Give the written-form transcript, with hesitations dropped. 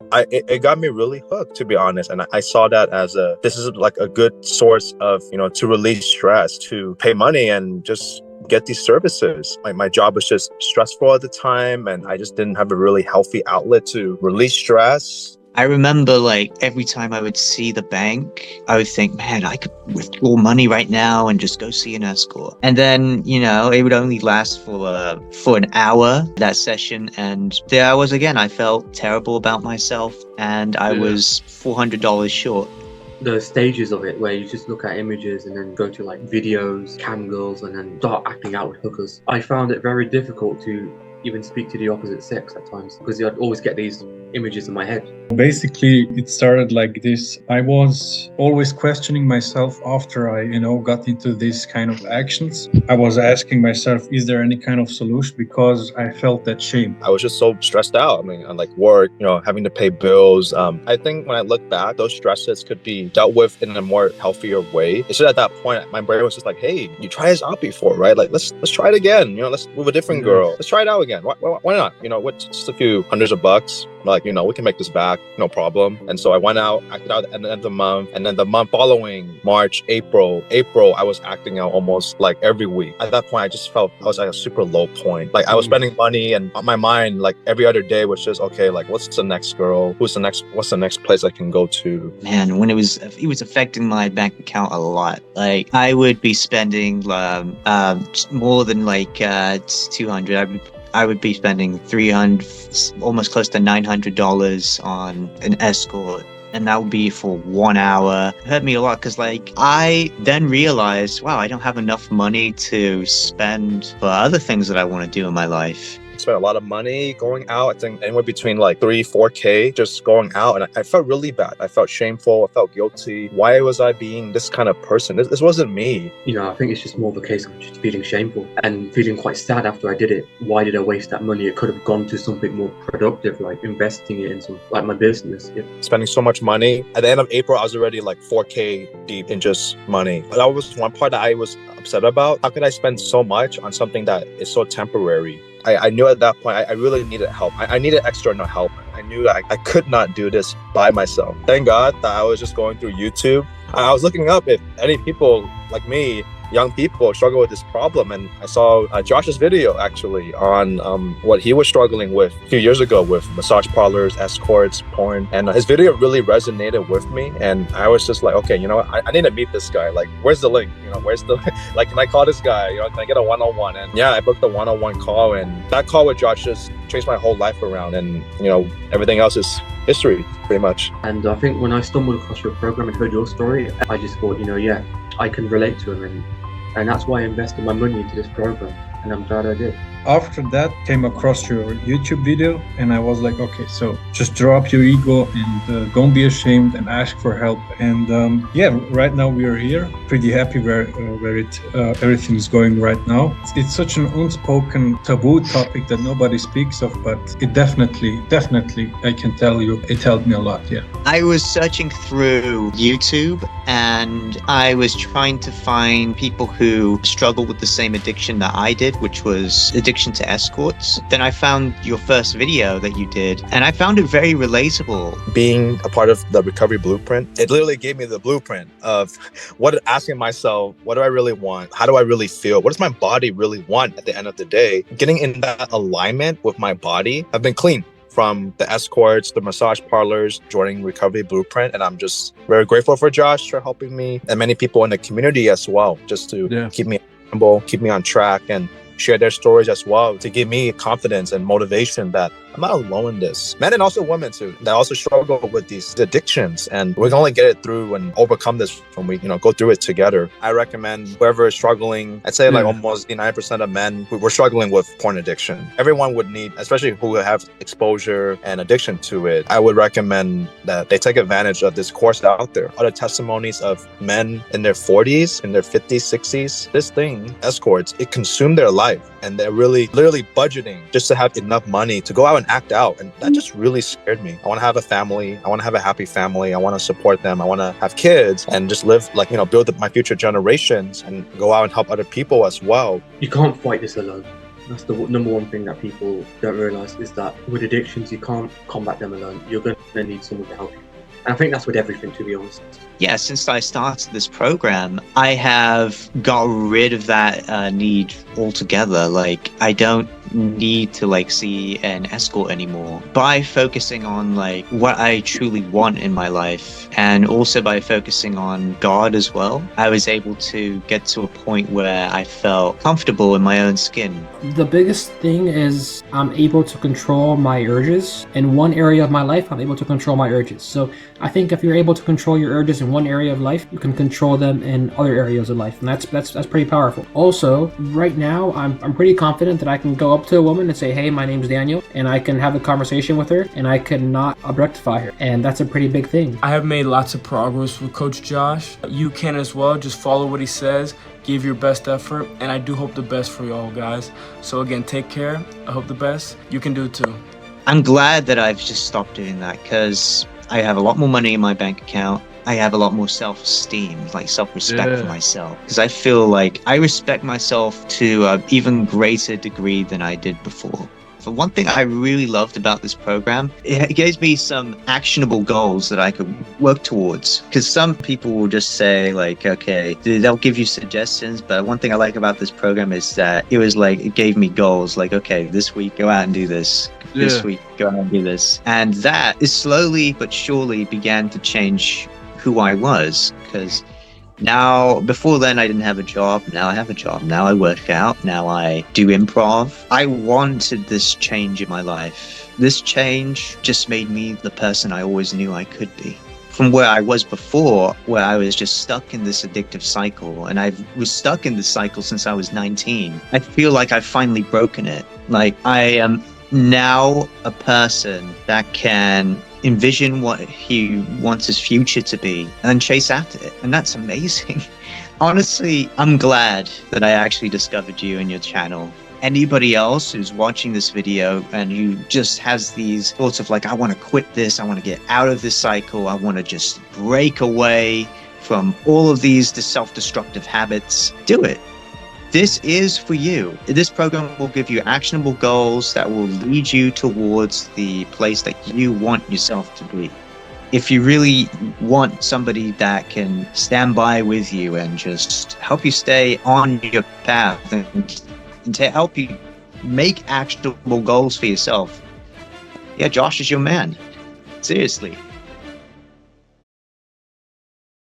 It got me really hooked, to be honest. And I saw that as this is like a good source of, to release stress, to pay money and just get these services. My job was just stressful at the time, and I just didn't have a really healthy outlet to release stress. I remember like every time I would see the bank, I would think, man, I could withdraw money right now and just go see an escort. And then, it would only last for an hour, that session. And there I was again. I felt terrible about myself, and I was $400 short. The stages of it where you just look at images and then go to like videos, cam girls, and then start acting out with hookers. I found it very difficult to even speak to the opposite sex at times because I'd always get these images in my head. Basically, it started like this. I was always questioning myself after I, got into these kind of actions. I was asking myself, is there any kind of solution? Because I felt that shame. I was just so stressed out. I mean, on like work, having to pay bills. I think when I look back, those stresses could be dealt with in a more healthier way. It's just at that point, my brain was just like, hey, you tried this out before, right? Like, let's try it again. Let's move a different girl. Let's try it out again. Why not? With just a few hundreds of bucks. Like, we can make this back, no problem. And so I went out, acted out at the end of the month. And then the month following, March, April, I was acting out almost like every week. At that point, I just felt I was at a super low point. Like I was spending money, and on my mind, like every other day was just, okay, like what's the next girl? What's the next place I can go to? Man, when it was affecting my bank account a lot. Like I would be spending more than like 200. I would be spending $300, almost close to $900 on an escort. And that would be for 1 hour. It hurt me a lot because I then realized, wow, I don't have enough money to spend for other things that I want to do in my life. Spent a lot of money going out. I think anywhere between like 3-4K just going out, and I felt really bad. I felt shameful. I felt guilty. Why was I being this kind of person? This wasn't me. I think it's just more of a case of just feeling shameful and feeling quite sad after I did it. Why did I waste that money? It could have gone to something more productive, like investing it in like my business. Yeah. Spending so much money. At the end of April, I was already like 4K deep in just money. That was one part that I was upset about. How could I spend so much on something that is so temporary? I knew at that point I really needed help. I needed external help. I knew that I could not do this by myself. Thank God that I was just going through YouTube. I was looking up if any people like me, young people, struggle with this problem, and I saw Josh's video actually on what he was struggling with a few years ago with massage parlors, escorts, porn, and his video really resonated with me. And I was just like, okay, I need to meet this guy. Like, where's the link? Where's the like? Can I call this guy? Can I get a one-on-one? And yeah, I booked a one-on-one call, and that call with Josh just changed my whole life around. And everything else is history, pretty much. And I think when I stumbled across your program and heard your story, I just thought, yeah, I can relate to him, and that's why I invested my money into this program, and I'm glad I did. After that, came across your YouTube video, and I was like, okay, so just drop your ego and don't be ashamed and ask for help. And right now we are here, pretty happy where everything is going right now. It's such an unspoken taboo topic that nobody speaks of, but it definitely, I can tell you, it helped me a lot. Yeah. I was searching through YouTube, and I was trying to find people who struggle with the same addiction that I did, which was addiction to escorts. Then I found your first video that you did, and I found it very relatable. Being a part of the recovery blueprint, it literally gave me the blueprint of asking myself, what do I really want? How do I really feel? What does my body really want at the end of the day? Getting in that alignment with my body. I've been clean from the escorts, the massage parlors, joining Recovery Blueprint. And I'm just very grateful for Josh for helping me, and many people in the community as well, just to keep me humble, keep me on track, and share their stories as well to give me confidence and motivation that I'm not alone in this. Men and also women too, that also struggle with these addictions, and we can only get it through and overcome this when we, go through it together. I recommend whoever is struggling, I'd say like almost 9% of men, we're struggling with porn addiction. Everyone would need, especially who have exposure and addiction to it, I would recommend that they take advantage of this course out there. Other testimonies of men in their 40s, in their 50s, 60s, this thing, escorts, it consumed their life, and they're really literally budgeting just to have enough money to go out and act out. And that just really scared me. I want to have a family. I want to have a happy family. I want to support them. I want to have kids and just live build up my future generations and go out and help other people as well. You can't fight this alone. That's the number one thing that people don't realize, is that with addictions, you can't combat them alone. You're going to need someone to help you. And I think that's with everything, to be honest. Yeah, since I started this program, I have got rid of that need altogether. Like, I don't need to like see an escort anymore by focusing on like what I truly want in my life, and also by focusing on God as well. I was able to get to a point where I felt comfortable in my own skin. The biggest thing is I'm able to control my urges. In one area of my life, I'm able to control my urges. So I think if you're able to control your urges in one area of life, you can control them in other areas of life, and that's pretty powerful. Also, right now, I'm pretty confident that I can go up to a woman and say, "Hey, my name's Daniel," and I can have a conversation with her, and I can not objectify her, and that's a pretty big thing. I have made lots of progress with Coach Josh. You can as well. Just follow what he says, give your best effort, and I do hope the best for you all, guys. So again, take care. I hope the best. You can do it too. I'm glad that I've just stopped doing that, because I have a lot more money in my bank account. I have a lot more self-esteem, like self-respect for myself, because I feel like I respect myself to an even greater degree than I did before. For one thing I really loved about this program, it gave me some actionable goals that I could work towards. Because some people will just say like, okay, they'll give you suggestions, but one thing I like about this program is that it was like, it gave me goals, like, okay, this week go out and do this. This week go out and do this. And that is slowly but surely began to change who I was, because now, before then I didn't have a job. Now I have a job. Now I work out. Now I do improv. I wanted this change in my life. This change just made me the person I always knew I could be. From where I was before, where I was just stuck in this addictive cycle, and I was stuck in this cycle since I was 19. I feel like I've finally broken it. Like, I am now a person that can envision what he wants his future to be and chase after it, and that's amazing. Honestly, I'm glad that I actually discovered you and your channel. Anybody else who's watching this video and who just has these thoughts of like, I want to quit this, I want to get out of this cycle, I want to just break away from all of these self-destructive habits, do it. This is for you. This program will give you actionable goals that will lead you towards the place that you want yourself to be. If you really want somebody that can stand by with you and just help you stay on your path and to help you make actionable goals for yourself, yeah, Josh is your man. Seriously.